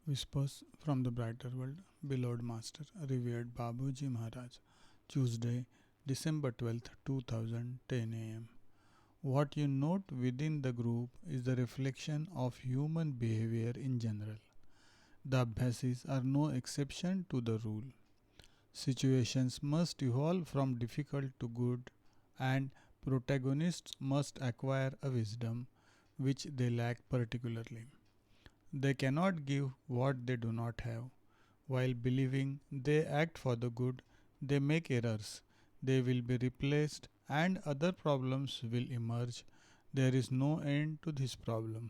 Whispers from the Brighter World, Beloved Master, Revered Babuji Maharaj, Tuesday, December 12th, 2010 am. What you note within the group is the reflection of human behavior in general. The Abhyasis are no exception to the rule. Situations must evolve from difficult to good, and protagonists must acquire a wisdom which they lack particularly. They cannot give what they do not have. While believing they act for the good, they make errors. They will be replaced and other problems will emerge. There is no end to this problem.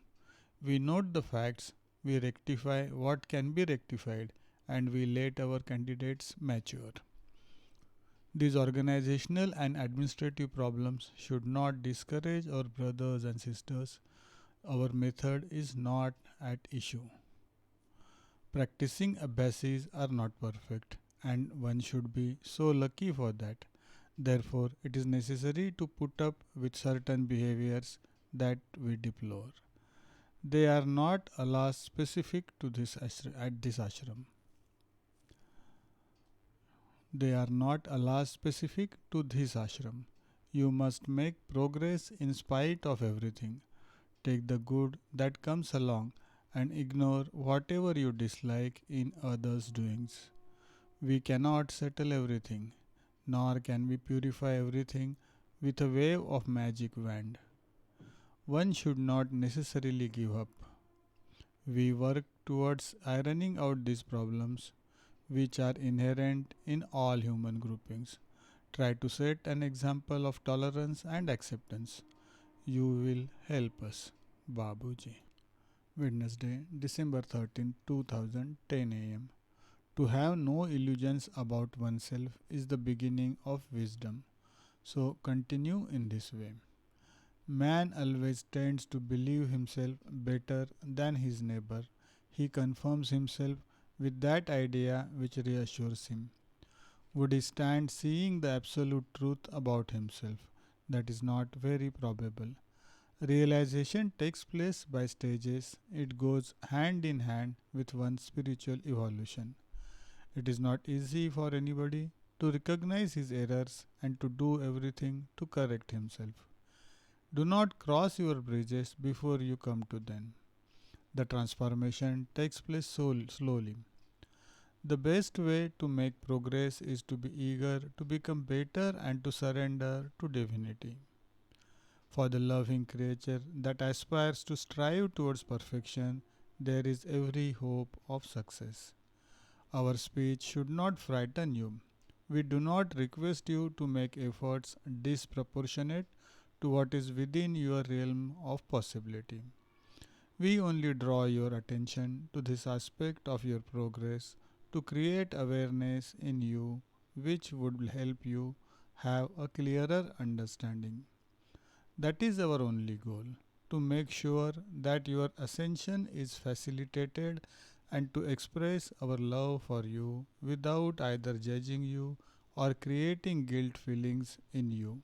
We note the facts, we rectify what can be rectified, and we let our candidates mature. These organizational and administrative problems should not discourage our brothers and sisters. Our method is not at issue. Practicing abhyasis are not perfect, and one should be so lucky for that. Therefore, it is necessary to put up with certain behaviors that we deplore. They are not alas specific to at this ashram. They are not alas specific to this ashram. You must make progress in spite of everything. Take the good that comes along and ignore whatever you dislike in others' doings. We cannot settle everything, nor can we purify everything with a wave of magic wand. One should not necessarily give up. We work towards ironing out these problems, which are inherent in all human groupings. Try to set an example of tolerance and acceptance. You will help us, Babuji. Wednesday, December 13th, 2010 am. To have no illusions about oneself is the beginning of wisdom. So continue in this way. Man always tends to believe himself better than his neighbor. He confirms himself with that idea which reassures him. Would he stand seeing the absolute truth about himself? That is not very probable. Realization takes place by stages. It goes hand in hand with one's spiritual evolution. It is not easy for anybody to recognize his errors and to do everything to correct himself. Do not cross your bridges before you come to them. The transformation takes place slowly. The best way to make progress is to be eager to become better and to surrender to divinity. For the loving creature that aspires to strive towards perfection, there is every hope of success. Our speech should not frighten you. We do not request you to make efforts disproportionate to what is within your realm of possibility. We only draw your attention to this aspect of your progress to create awareness in you which would help you have a clearer understanding. That is our only goal, to make sure that your ascension is facilitated and to express our love for you without either judging you or creating guilt feelings in you.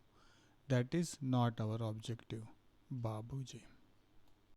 That is not our objective. Babuji.